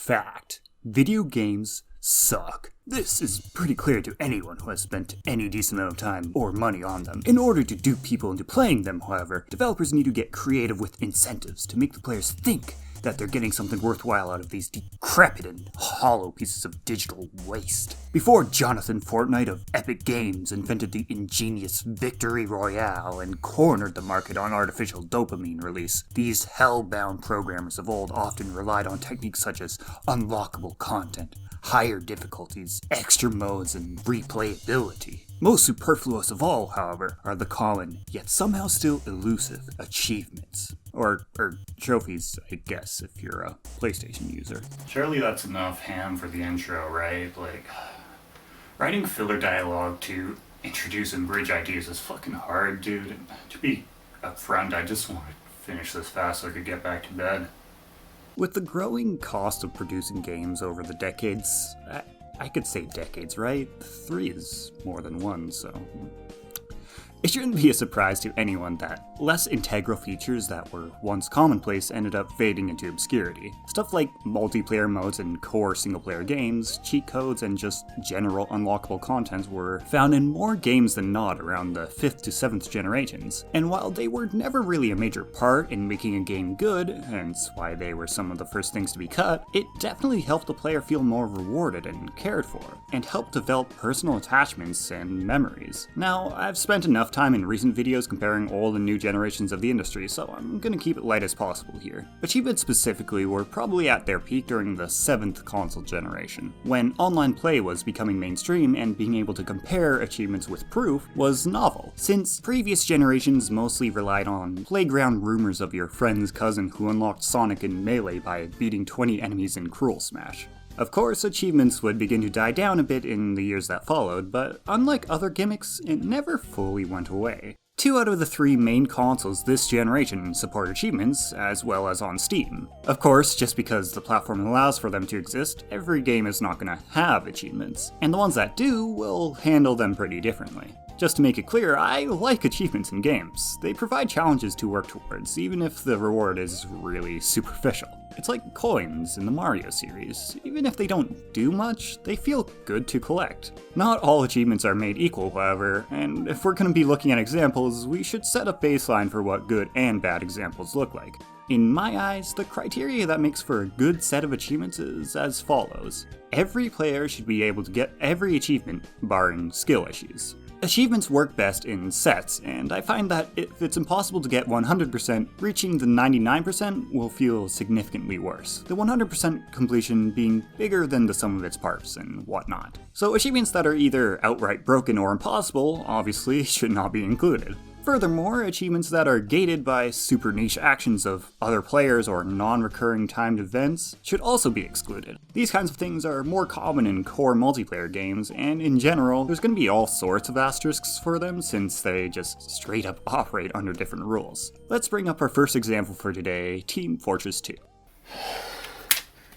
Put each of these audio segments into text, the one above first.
fact. Video games suck. This is pretty clear to anyone who has spent any decent amount of time or money on them. In order to dupe people into playing them, however, developers need to get creative with incentives to make the players think that they're getting something worthwhile out of these decrepit and hollow pieces of digital waste. Before Jonathan Fortnite of Epic Games invented the ingenious Victory Royale and cornered the market on artificial dopamine release, these hell-bound programmers of old often relied on techniques such as unlockable content, higher difficulties, extra modes, and replayability. Most superfluous of all, however, are the common, yet somehow still elusive, achievements. Or trophies, I guess, if you're a PlayStation user. Surely that's enough ham for the intro, right? Like, writing filler dialogue to introduce and bridge ideas is fucking hard, dude. And to be upfront, I just want to finish this fast so I could get back to bed. With the growing cost of producing games over the decades, I could say decades, right? 3 is more than 1, so... It shouldn't be a surprise to anyone that less integral features that were once commonplace ended up fading into obscurity. Stuff like multiplayer modes in core single-player games, cheat codes, and just general unlockable content were found in more games than not around the 5th to 7th generations. And while they were never really a major part in making a game good, hence why they were some of the first things to be cut, it definitely helped the player feel more rewarded and cared for, and helped develop personal attachments and memories. Now, I've spent enough time in recent videos comparing old and new generations of the industry, so I'm gonna keep it light as possible here. Achievements specifically were probably at their peak during the 7th console generation, when online play was becoming mainstream and being able to compare achievements with proof was novel, since previous generations mostly relied on playground rumors of your friend's cousin who unlocked Sonic in Melee by beating 20 enemies in Cruel Smash. Of course, achievements would begin to die down a bit in the years that followed, but unlike other gimmicks, it never fully went away. 2 out of the 3 main consoles this generation support achievements, as well as on Steam. Of course, just because the platform allows for them to exist, every game is not gonna have achievements, and the ones that do will handle them pretty differently. Just to make it clear, I like achievements in games. They provide challenges to work towards, even if the reward is really superficial. It's like coins in the Mario series. Even if they don't do much, they feel good to collect. Not all achievements are made equal, however, and if we're going to be looking at examples, we should set a baseline for what good and bad examples look like. In my eyes, the criteria that makes for a good set of achievements is as follows. Every player should be able to get every achievement, barring skill issues. Achievements work best in sets, and I find that if it's impossible to get 100%, reaching the 99% will feel significantly worse, the 100% completion being bigger than the sum of its parts and whatnot. So achievements that are either outright broken or impossible obviously should not be included. Furthermore, achievements that are gated by super niche actions of other players or non-recurring timed events should also be excluded. These kinds of things are more common in core multiplayer games, and in general, there's going to be all sorts of asterisks for them since they just straight up operate under different rules. Let's bring up our first example for today, Team Fortress 2.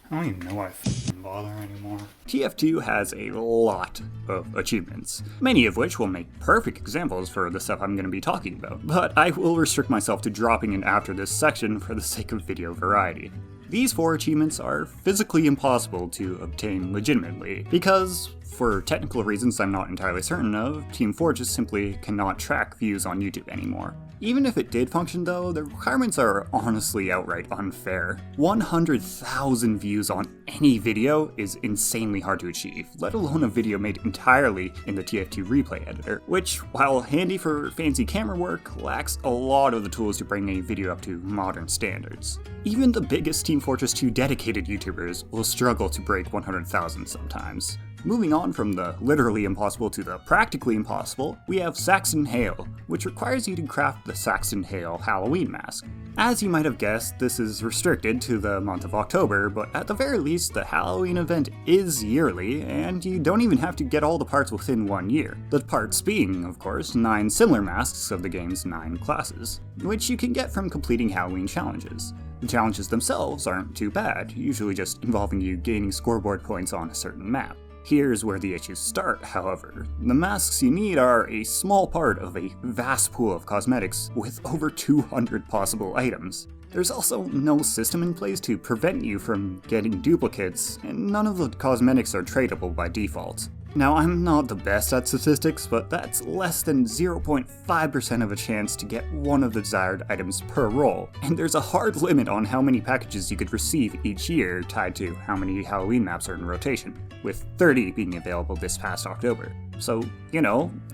I don't even know why I f***ing bother anymore. TF2 has a lot of achievements, many of which will make perfect examples for the stuff I'm going to be talking about, but I will restrict myself to dropping in after this section for the sake of video variety. These 4 achievements are physically impossible to obtain legitimately, because, for technical reasons I'm not entirely certain of, Team Fortress simply cannot track views on YouTube anymore. Even if it did function though, the requirements are honestly outright unfair. 100,000 views on any video is insanely hard to achieve, let alone a video made entirely in the TF2 replay editor, which, while handy for fancy camera work, lacks a lot of the tools to bring a video up to modern standards. Even the biggest Team Fortress 2 dedicated YouTubers will struggle to break 100,000 sometimes. Moving on from the literally impossible to the practically impossible, we have Saxon Hale, which requires you to craft the Saxon Hale Halloween mask. As you might have guessed, this is restricted to the month of October, but at the very least, the Halloween event is yearly, and you don't even have to get all the parts within 1 year. The parts being, of course, 9 similar masks of the game's 9 classes, which you can get from completing Halloween challenges. The challenges themselves aren't too bad, usually just involving you gaining scoreboard points on a certain map. Here's where the issues start, however. The masks you need are a small part of a vast pool of cosmetics with over 200 possible items. There's also no system in place to prevent you from getting duplicates, and none of the cosmetics are tradable by default. Now, I'm not the best at statistics, but that's less than 0.5% of a chance to get one of the desired items per roll, and there's a hard limit on how many packages you could receive each year tied to how many Halloween maps are in rotation, with 30 being available this past October. So,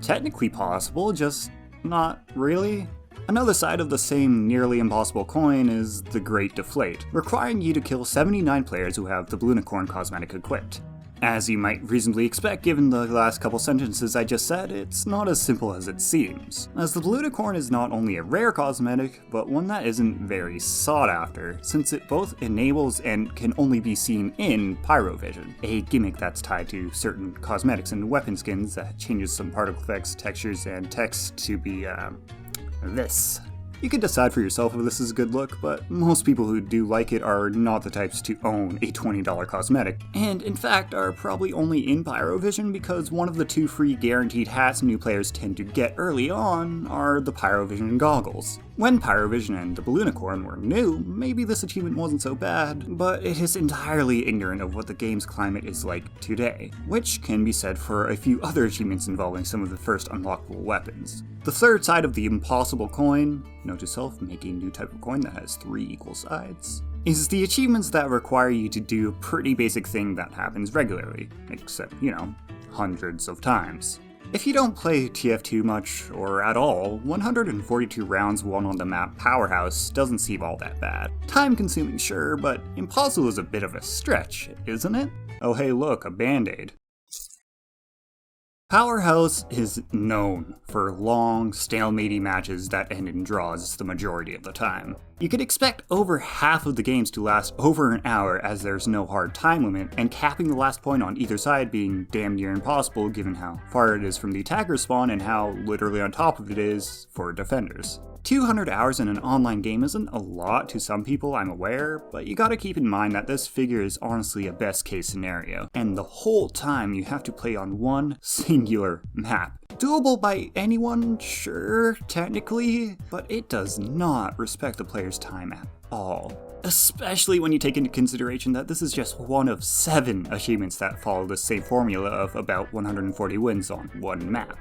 technically possible, just not really. Another side of the same nearly impossible coin is the Great Deflate, requiring you to kill 79 players who have the Blunicorn cosmetic equipped. As you might reasonably expect given the last couple sentences I just said, it's not as simple as it seems, as the Blunicorn is not only a rare cosmetic, but one that isn't very sought after, since it both enables and can only be seen in Pyrovision, a gimmick that's tied to certain cosmetics and weapon skins that changes some particle effects, textures, and text to be, this. You can decide for yourself if this is a good look, but most people who do like it are not the types to own a $20 cosmetic, and in fact are probably only in Pyrovision because one of the 2 free guaranteed hats new players tend to get early on are the Pyrovision goggles. When Pyrovision and the Blunicorn were new, maybe this achievement wasn't so bad, but it is entirely ignorant of what the game's climate is like today, which can be said for a few other achievements involving some of the first unlockable weapons. The third side of the impossible coin, note to self, make a new type of coin that has 3 equal sides, is the achievements that require you to do a pretty basic thing that happens regularly, except, hundreds of times. If you don't play TF2 much, or at all, 142 rounds won on the map Powerhouse doesn't seem all that bad. Time consuming sure, but impossible is a bit of a stretch, isn't it? Oh hey look, a band-aid. Powerhouse is known for long, stalematey matches that end in draws the majority of the time. You could expect over half of the games to last over an hour as there's no hard time limit, and capping the last point on either side being damn near impossible given how far it is from the attacker spawn and how literally on top of it is for defenders. 200 hours in an online game isn't a lot to some people, I'm aware, but you gotta keep in mind that this figure is honestly a best case scenario, and the whole time you have to play on one singular map. Doable by anyone, sure, technically, but it does not respect the player's time at all. Especially when you take into consideration that this is just one of 7 achievements that follow the same formula of about 140 wins on one map.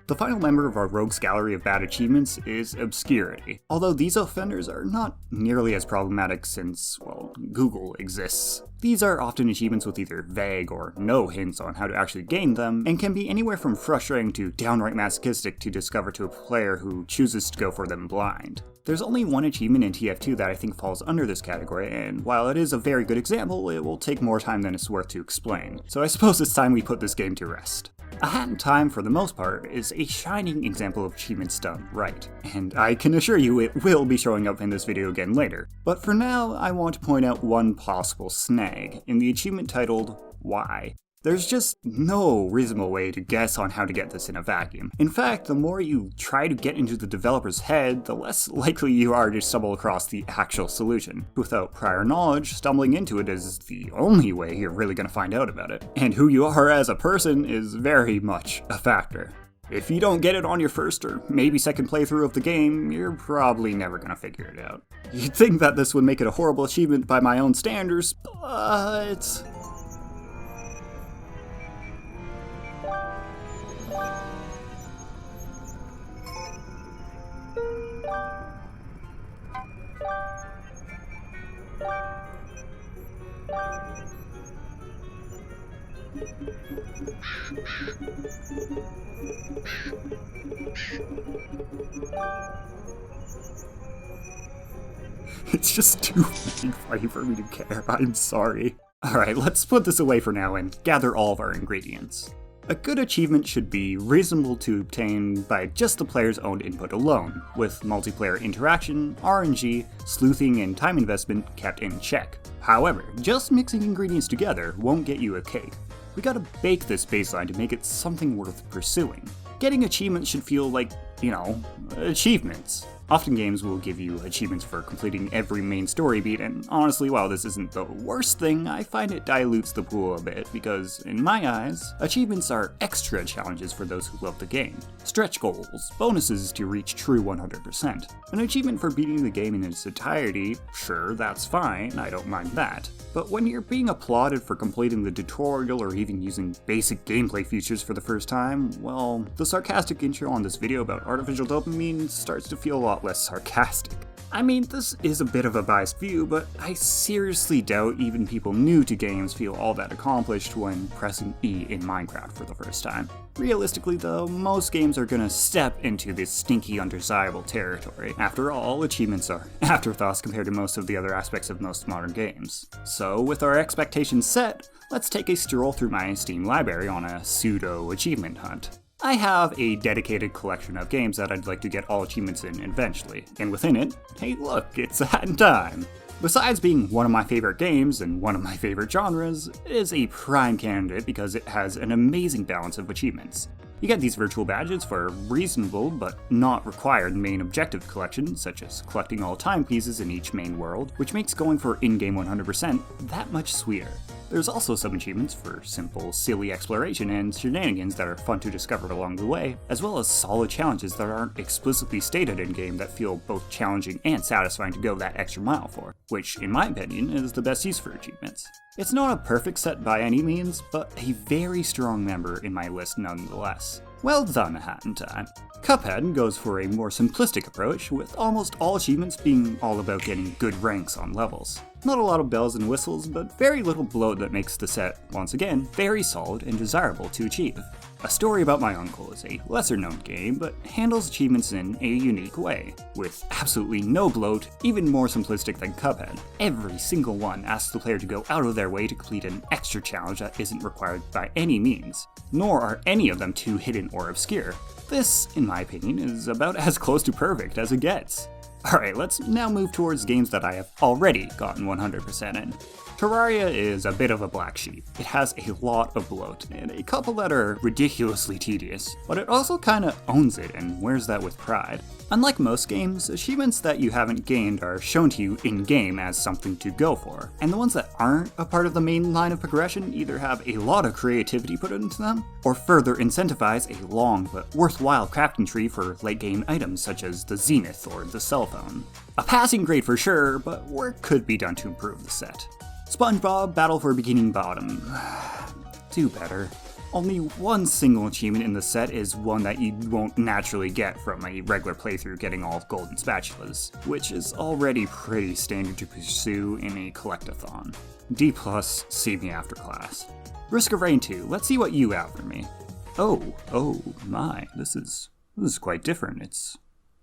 The final member of our rogues gallery of bad achievements is obscurity. Although these offenders are not nearly as problematic since, well, Google exists. These are often achievements with either vague or no hints on how to actually gain them, and can be anywhere from frustrating to downright masochistic to discover to a player who chooses to go for them blind. There's only one achievement in TF2 that I think falls under this category, and while it is a very good example, it will take more time than it's worth to explain. So I suppose it's time we put this game to rest. A Hat in Time, for the most part, is a shining example of achievements done right, and I can assure you it will be showing up in this video again later. But for now, I want to point out one possible snag in the achievement titled Why. There's just no reasonable way to guess on how to get this in a vacuum. In fact, the more you try to get into the developer's head, the less likely you are to stumble across the actual solution. Without prior knowledge, stumbling into it is the only way you're really going to find out about it. And who you are as a person is very much a factor. If you don't get it on your first or maybe second playthrough of the game, you're probably never going to figure it out. You'd think that this would make it a horrible achievement by my own standards, but it's just too funny for me to care, I'm sorry. Alright, let's put this away for now and gather all of our ingredients. A good achievement should be reasonable to obtain by just the player's own input alone, with multiplayer interaction, RNG, sleuthing, and time investment kept in check. However, just mixing ingredients together won't get you a cake. We gotta bake this baseline to make it something worth pursuing. Getting achievements should feel like, achievements. Often games will give you achievements for completing every main story beat, and honestly, while this isn't the worst thing, I find it dilutes the pool a bit, because in my eyes, achievements are extra challenges for those who love the game. Stretch goals, bonuses to reach true 100%. An achievement for beating the game in its entirety, sure, that's fine, I don't mind that. But when you're being applauded for completing the tutorial or even using basic gameplay features for the first time, well, the sarcastic intro on this video about artificial dopamine starts to feel a lot less sarcastic. I mean, this is a bit of a biased view, but I seriously doubt even people new to games feel all that accomplished when pressing E in Minecraft for the first time. Realistically though, most games are gonna step into this stinky undesirable territory. After all, achievements are afterthoughts compared to most of the other aspects of most modern games. So with our expectations set, let's take a stroll through my Steam library on a pseudo-achievement hunt. I have a dedicated collection of games that I'd like to get all achievements in eventually, and within it, hey look, it's that time! Besides being one of my favorite games and one of my favorite genres, it is a prime candidate because it has an amazing balance of achievements. You get these virtual badges for reasonable but not required main objective collections, such as collecting all timepieces in each main world, which makes going for in-game 100% that much sweeter. There's also some achievements for simple, silly exploration and shenanigans that are fun to discover along the way, as well as solid challenges that aren't explicitly stated in-game that feel both challenging and satisfying to go that extra mile for, which, in my opinion, is the best use for achievements. It's not a perfect set by any means, but a very strong member in my list nonetheless. Well done, Hat in Time. Cuphead goes for a more simplistic approach, with almost all achievements being all about getting good ranks on levels. Not a lot of bells and whistles, but very little bloat that makes the set, once again, very solid and desirable to achieve. A Story About My Uncle is a lesser-known game, but handles achievements in a unique way, with absolutely no bloat, even more simplistic than Cuphead. Every single one asks the player to go out of their way to complete an extra challenge that isn't required by any means, nor are any of them too hidden or obscure. This, in my opinion, is about as close to perfect as it gets. Alright, let's now move towards games that I have already gotten 100% in. Terraria is a bit of a black sheep. It has a lot of bloat, and a couple that are ridiculously tedious, but it also kinda owns it and wears that with pride. Unlike most games, achievements that you haven't gained are shown to you in-game as something to go for, and the ones that aren't a part of the main line of progression either have a lot of creativity put into them, or further incentivize a long but worthwhile crafting tree for late-game items such as the Zenith or the cell phone. A passing grade for sure, but work could be done to improve the set. SpongeBob Battle for Bikini Bottom. Do better. Only one single achievement in the set is one that you won't naturally get from a regular playthrough getting all golden spatulas, which is already pretty standard to pursue in a collectathon. D+, see me after class. Risk of Rain 2, let's see what you have for me. Oh my, this is quite different.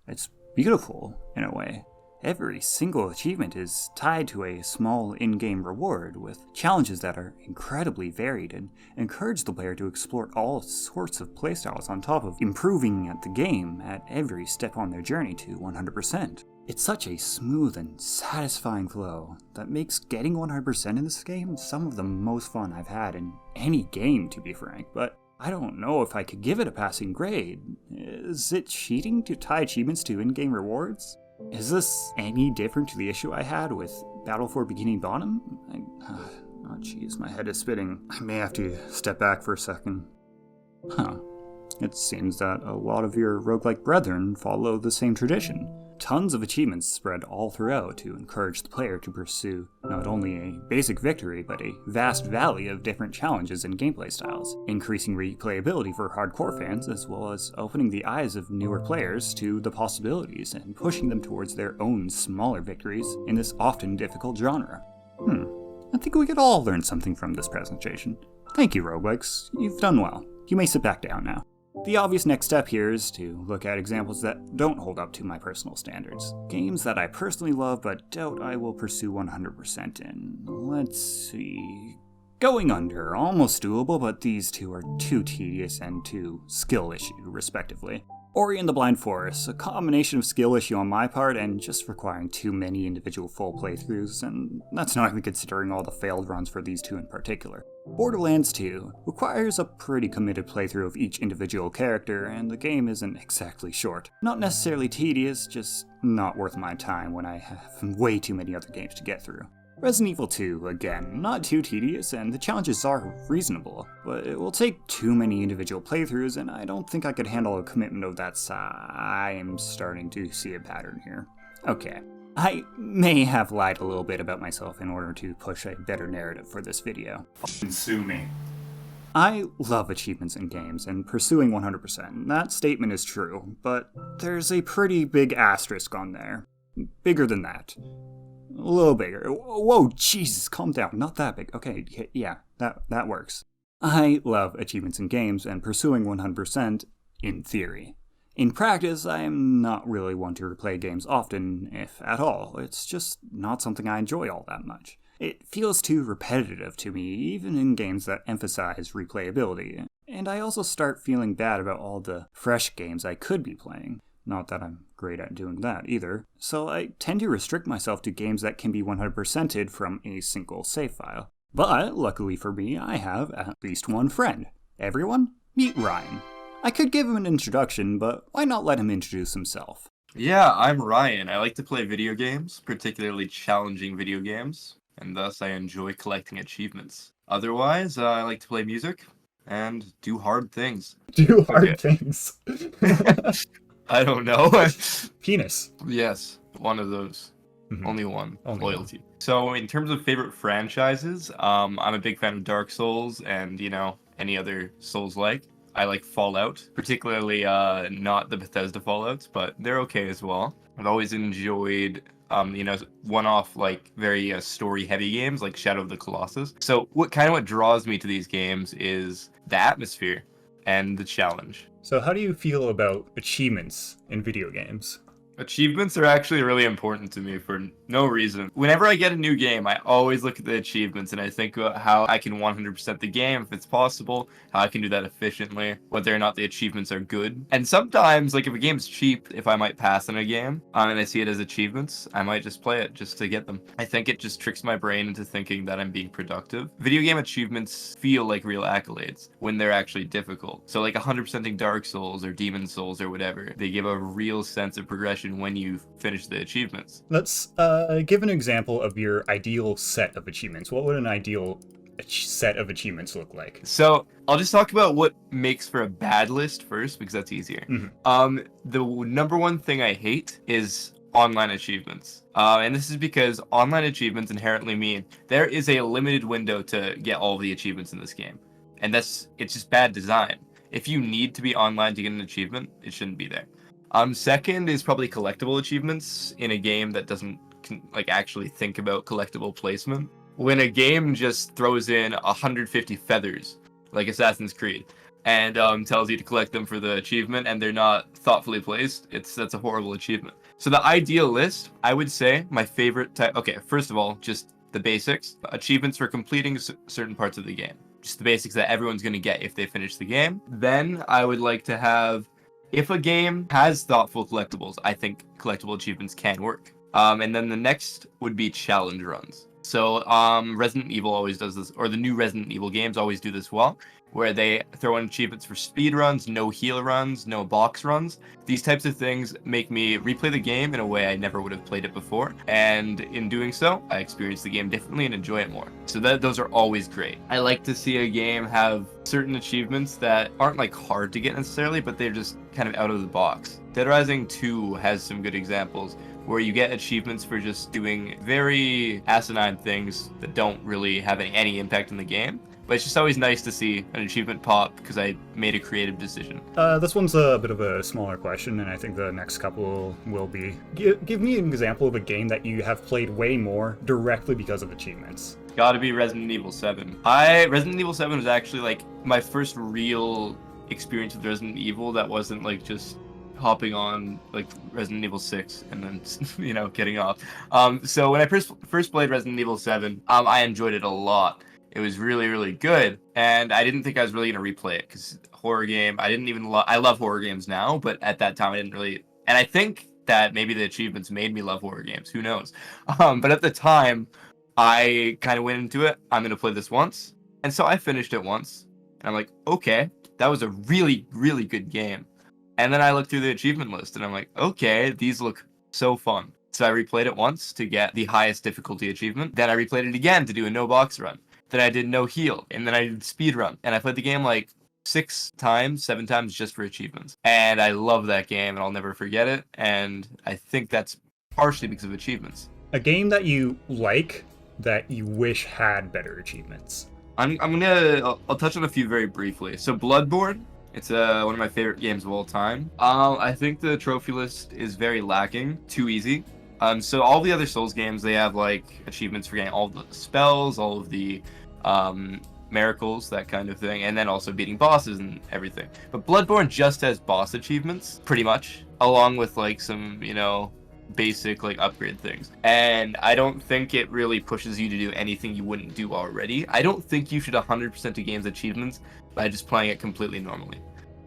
It's beautiful, in a way. Every single achievement is tied to a small in-game reward, with challenges that are incredibly varied and encourage the player to explore all sorts of playstyles on top of improving at the game at every step on their journey to 100%. It's such a smooth and satisfying flow that makes getting 100% in this game some of the most fun I've had in any game, to be frank, but I don't know if I could give it a passing grade. Is it cheating to tie achievements to in-game rewards? Is this any different to the issue I had with Battle for Bikini Bottom? Oh jeez, my head is spinning. I may have to step back for a second. It seems that a lot of your roguelike brethren follow the same tradition. Tons of achievements spread all throughout to encourage the player to pursue not only a basic victory, but a vast valley of different challenges and gameplay styles, increasing replayability for hardcore fans, as well as opening the eyes of newer players to the possibilities and pushing them towards their own smaller victories in this often difficult genre. I think we could all learn something from this presentation. Thank you, roguelikes. You've done well. You may sit back down now. The obvious next step here is to look at examples that don't hold up to my personal standards. Games that I personally love but doubt I will pursue 100% in. Let's see... Going Under, almost doable, but these two are too tedious and too skill issue, respectively. Ori and the Blind Forest, a combination of skill issue on my part and just requiring too many individual full playthroughs, and that's not even considering all the failed runs for these two in particular. Borderlands 2 requires a pretty committed playthrough of each individual character, and the game isn't exactly short. Not necessarily tedious, just not worth my time when I have way too many other games to get through. Resident Evil 2, again, not too tedious, and the challenges are reasonable, but it will take too many individual playthroughs, and I don't think I could handle a commitment of that size. I am starting to see a pattern here. Okay, I may have lied a little bit about myself in order to push a better narrative for this video. Sue me. I love achievements in games and pursuing 100%. That statement is true, but there's a pretty big asterisk on there. Bigger than that. A little bigger. Whoa, Jesus, calm down. Not that big. Okay, yeah, that works. I love achievements in games and pursuing 100% in theory. In practice, I am not really one to replay games often, if at all. It's just not something I enjoy all that much. It feels too repetitive to me, even in games that emphasize replayability. And I also start feeling bad about all the fresh games I could be playing. Not that I'm great at doing that either, so I tend to restrict myself to games that can be 100%ed from a single save file. But, luckily for me, I have at least one friend. Everyone, meet Ryan. I could give him an introduction, but why not let him introduce himself? Yeah, I'm Ryan. I like to play video games, particularly challenging video games, and thus I enjoy collecting achievements. Otherwise, I like to play music and do hard things. Do hard things. I don't know. Penis. Yes, one of those. Mm-hmm. Only one. Only Loyalty. One. So in terms of favorite franchises, I'm a big fan of Dark Souls and, any other Souls-like. I like Fallout, particularly not the Bethesda Fallouts, but they're okay as well. I've always enjoyed, one-off, very story-heavy games like Shadow of the Colossus. So what draws me to these games is the atmosphere and the challenge. So how do you feel about achievements in video games? Achievements are actually really important to me for no reason. Whenever I get a new game, I always look at the achievements and I think about how I can 100% the game if it's possible, how I can do that efficiently, whether or not the achievements are good. And sometimes, if a game's cheap, if I might pass on a game and I see it as achievements, I might just play it just to get them. I think it just tricks my brain into thinking that I'm being productive. Video game achievements feel like real accolades when they're actually difficult. So 100%ing Dark Souls or Demon Souls or whatever, they give a real sense of progression when you finish the achievements. Let's give an example of your ideal set of achievements. What would an ideal set of achievements look like? So I'll just talk about what makes for a bad list first, because that's easier. Mm-hmm. The number one thing I hate is online achievements. And this is because online achievements inherently mean there is a limited window to get all of the achievements in this game. And it's just bad design. If you need to be online to get an achievement, it shouldn't be there. Second is probably collectible achievements in a game that doesn't actually think about collectible placement. When a game just throws in 150 feathers, like Assassin's Creed, and tells you to collect them for the achievement, and they're not thoughtfully placed, that's a horrible achievement. So the ideal list, I would say, my favorite type. Okay, first of all, just the basics. Achievements for completing certain parts of the game. Just the basics that everyone's going to get if they finish the game. Then I would like to have, if a game has thoughtful collectibles, I think collectible achievements can work. And then the next would be challenge runs. So Resident Evil always does this, or the new Resident Evil games always do this well, where they throw in achievements for speed runs, no heal runs, no box runs. These types of things make me replay the game in a way I never would have played it before. And in doing so, I experience the game differently and enjoy it more. So those are always great. I like to see a game have certain achievements that aren't hard to get necessarily, but they're just kind of out of the box. Dead Rising 2 has some good examples where you get achievements for just doing very asinine things that don't really have any impact in the game. But it's just always nice to see an achievement pop because I made a creative decision. This one's a bit of a smaller question, and I think the next couple will be... Give me an example of a game that you have played way more directly because of achievements. Gotta be Resident Evil 7. Resident Evil 7 was actually my first real experience with Resident Evil that wasn't just hopping on Resident Evil 6 and then getting off. So when I first played Resident Evil 7, I enjoyed it a lot. It was really, really good, and I didn't think I was really gonna replay it because horror game. I didn't even I love horror games now, but at that time I didn't really. And I think that maybe the achievements made me love horror games. Who knows? But at the time, I kind of went into it. I'm gonna play this once, and so I finished it once, and I'm like, okay, that was a really, really good game. And then I looked through the achievement list, and I'm like, okay, these look so fun. So I replayed it once to get the highest difficulty achievement. Then I replayed it again to do a no box run. Then I did no heal, and then I did speed run. And I played the game like 6 times, 7 times just for achievements. And I love that game, and I'll never forget it. And I think that's partially because of achievements. A game that you like that you wish had better achievements. I'll touch on a few very briefly. So Bloodborne, it's one of my favorite games of all time. I think the trophy list is very lacking, too easy. So all the other Souls games, they have like achievements for getting all the spells, all of the miracles, that kind of thing, and then also beating bosses and everything. But Bloodborne just has boss achievements, pretty much, along with like some, basic like upgrade things. And I don't think it really pushes you to do anything you wouldn't do already. I don't think you should 100% a game's achievements by just playing it completely normally.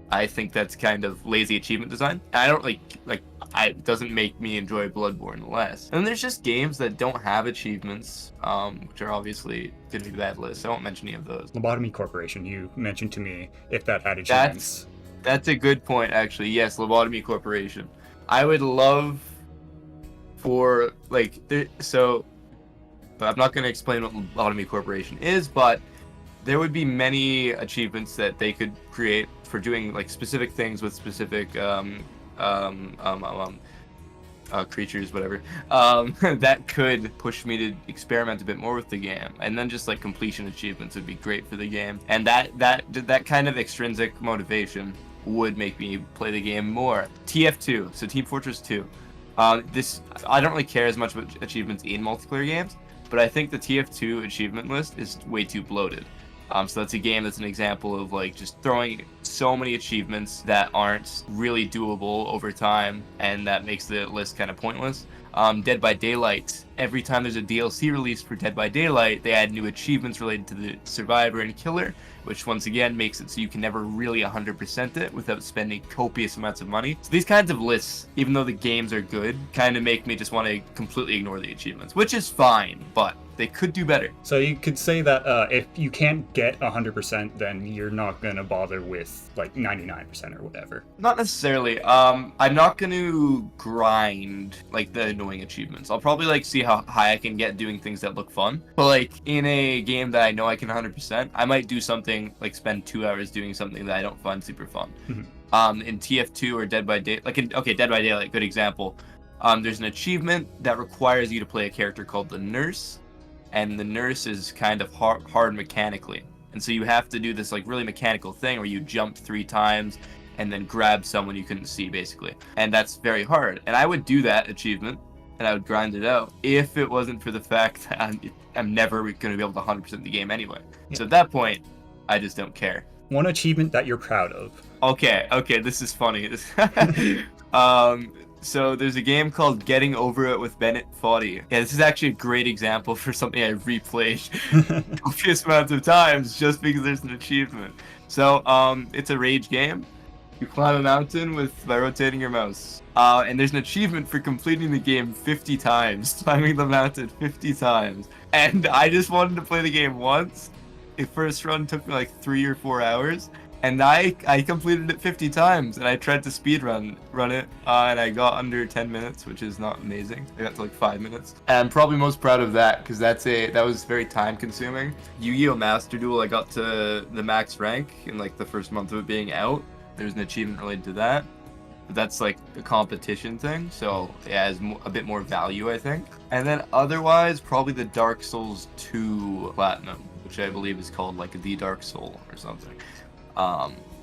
I think that's kind of lazy achievement design. I don't it doesn't make me enjoy Bloodborne less. And there's just games that don't have achievements, which are obviously going to be bad lists. I won't mention any of those. Lobotomy Corporation, you mentioned to me if that had achievements. That's a good point, actually. Yes, Lobotomy Corporation. I would love for, but I'm not going to explain what Lobotomy Corporation is, but there would be many achievements that they could create for doing like specific things with specific creatures, whatever, that could push me to experiment a bit more with the game. And then just like completion achievements would be great for the game, and that kind of extrinsic motivation would make me play the game more. TF2, so Team Fortress 2. I don't really care as much about achievements in multiplayer games, but I think the TF2 achievement list is way too bloated. So that's a game that's an example of like just throwing so many achievements that aren't really doable over time, and that makes the list kind of pointless. Dead by Daylight. Every time there's a DLC release for Dead by Daylight, they add new achievements related to the survivor and killer, which once again makes it so you can never really 100% it without spending copious amounts of money. So these kinds of lists, even though the games are good, kind of make me just want to completely ignore the achievements, which is fine, but they could do better. So you could say that if you can't get 100%, then you're not going to bother with like 99% or whatever. Not necessarily. I'm not going to grind like the annoying achievements. I'll probably like see how high I can get doing things that look fun. But like in a game that I know I can 100%, I might do something like spend 2 hours doing something that I don't find super fun. Mm-hmm. In TF2 or Dead by Daylight, Dead by Daylight, good example. There's an achievement that requires you to play a character called the Nurse. And the nurse is kind of hard mechanically. And so you have to do this like really mechanical thing where you jump 3 times and then grab someone you couldn't see, basically. And that's very hard. And I would do that achievement, and I would grind it out if it wasn't for the fact that I'm never going to be able to 100% the game anyway. Yeah. So at that point, I just don't care. One achievement that you're proud of. Okay, this is funny. So there's a game called Getting Over It with Bennett Foddy. Yeah, this is actually a great example for something I replayed copious amounts of times just because there's an achievement. So it's a rage game. You climb a mountain by rotating your mouse. And there's an achievement for completing the game 50 times, climbing the mountain 50 times. And I just wanted to play the game once. The first run took me like 3 or 4 hours. And I completed it 50 times, and I tried to speedrun it, and I got under 10 minutes, which is not amazing. I got to like 5 minutes. And I'm probably most proud of that, because that was very time consuming. Yu-Gi-Oh! Master Duel, I got to the max rank in like the first month of it being out. There's an achievement related to that. But that's like a competition thing, so it has a bit more value, I think. And then otherwise, probably the Dark Souls 2 Platinum, which I believe is called like the Dark Soul or something.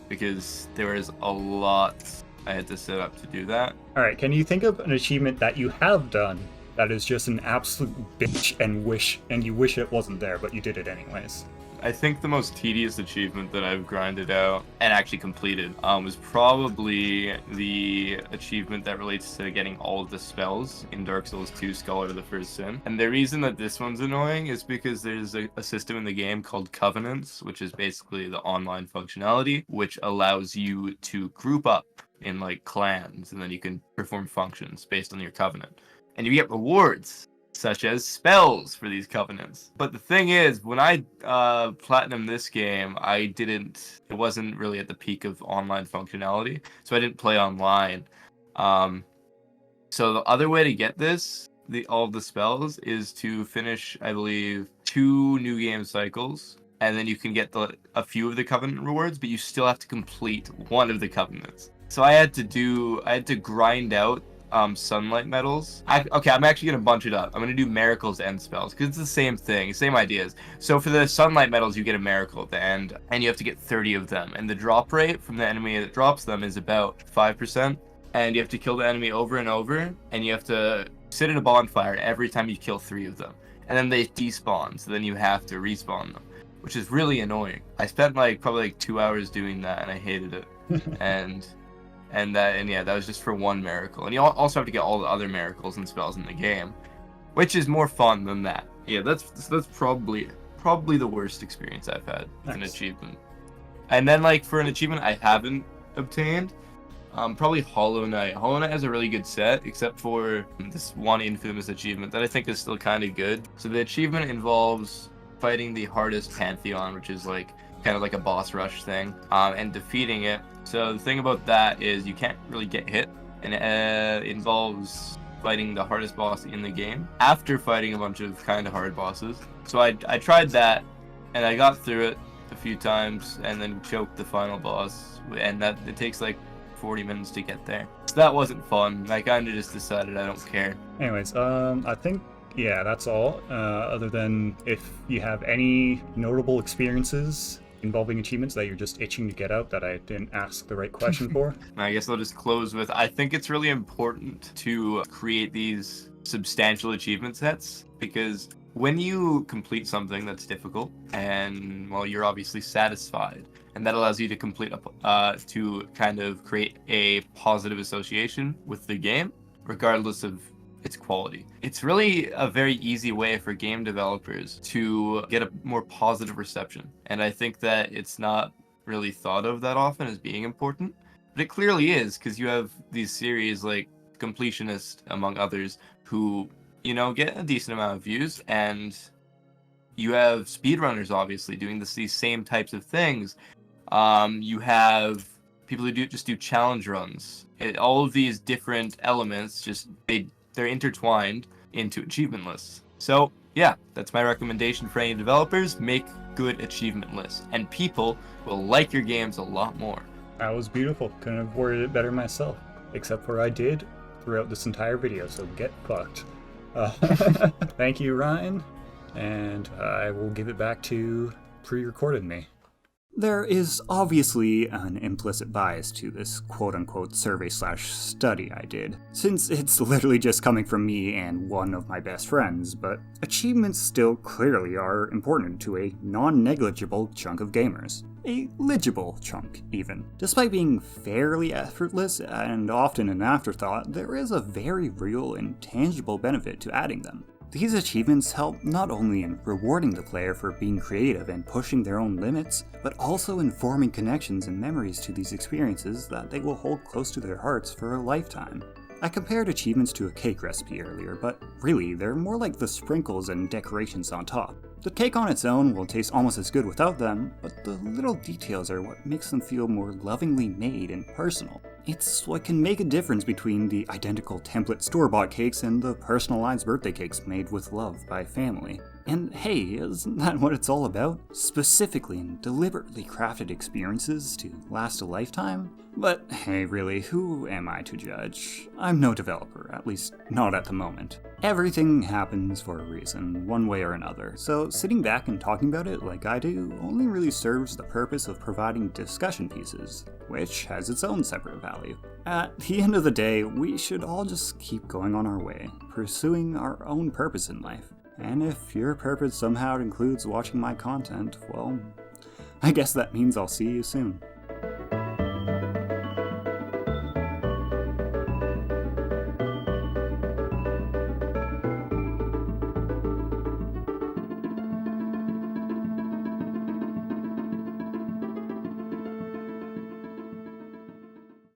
Because there is a lot I had to set up to do that. All right, can you think of an achievement that you have done that is just an absolute bitch and you wish it wasn't there, but you did it anyways? I think the most tedious achievement that I've grinded out and actually completed was probably the achievement that relates to getting all of the spells in Dark Souls 2 Scholar of the First Sin. And the reason that this one's annoying is because there's a system in the game called Covenants, which is basically the online functionality, which allows you to group up in like clans, and then you can perform functions based on your covenant. And you get rewards such as spells for these covenants. But the thing is, when I platinum this game, it wasn't really at the peak of online functionality, so I didn't play online. So the other way to get all the spells is to finish, I believe, 2 new game cycles, and then you can get a few of the covenant rewards, but you still have to complete one of the covenants. So I had to grind out sunlight medals. I'm actually gonna bunch it up. I'm gonna do miracles and spells because it's the same thing, same ideas. So for the sunlight medals, you get a miracle at the end, and you have to get 30 of them. And the drop rate from the enemy that drops them is about 5%. And you have to kill the enemy over and over, and you have to sit in a bonfire every time you kill 3 of them. And then they despawn, so then you have to respawn them, which is really annoying. I spent probably 2 hours doing that, and I hated it. And that was just for one miracle. And you also have to get all the other miracles and spells in the game, which is more fun than that. Yeah, that's probably the worst experience I've had with an achievement. And then for an achievement I haven't obtained, probably Hollow Knight. Hollow Knight has a really good set, except for this one infamous achievement that I think is still kind of good. So the achievement involves fighting the hardest Pantheon, which is kind of like a boss rush thing, and defeating it. So the thing about that is you can't really get hit, and it involves fighting the hardest boss in the game after fighting a bunch of kind of hard bosses. So I tried that, and I got through it a few times, and then choked the final boss, and that it takes 40 minutes to get there. So that wasn't fun. I kind of just decided I don't care. Anyways, I think, yeah, that's all. Other than if you have any notable experiences involving achievements that you're just itching to get out that I didn't ask the right question for. I guess I'll just close with, I think it's really important to create these substantial achievement sets, because when you complete something that's difficult, and you're obviously satisfied, and that allows you to to kind of create a positive association with the game, regardless of its quality. It's really a very easy way for game developers to get a more positive reception. And I think that it's not really thought of that often as being important, but it clearly is, because you have these series like Completionist, among others, who, get a decent amount of views, and you have speedrunners obviously doing these same types of things. You have people who just do challenge runs. All of these different elements they're intertwined into achievement lists. So yeah, that's my recommendation for any developers. Make good achievement lists, and people will like your games a lot more. That was beautiful. Couldn't have worded it better myself, except for I did throughout this entire video, so get fucked. Thank you, Ryan, and I will give it back to pre-recorded me. There is obviously an implicit bias to this quote-unquote survey/study I did, since it's literally just coming from me and one of my best friends, but achievements still clearly are important to a non-negligible chunk of gamers. A legible chunk, even. Despite being fairly effortless and often an afterthought, there is a very real and tangible benefit to adding them. These achievements help not only in rewarding the player for being creative and pushing their own limits, but also in forming connections and memories to these experiences that they will hold close to their hearts for a lifetime. I compared achievements to a cake recipe earlier, but really, they're more like the sprinkles and decorations on top. The cake on its own will taste almost as good without them, but the little details are what makes them feel more lovingly made and personal. It's what can make a difference between the identical template store-bought cakes and the personalized birthday cakes made with love by family. And hey, isn't that what it's all about? Specifically and deliberately crafted experiences to last a lifetime? But hey, really, who am I to judge? I'm no developer, at least not at the moment. Everything happens for a reason, one way or another, so sitting back and talking about it like I do only really serves the purpose of providing discussion pieces, which has its own separate value. At the end of the day, we should all just keep going on our way, pursuing our own purpose in life. And if your purpose somehow includes watching my content, well, I guess that means I'll see you soon.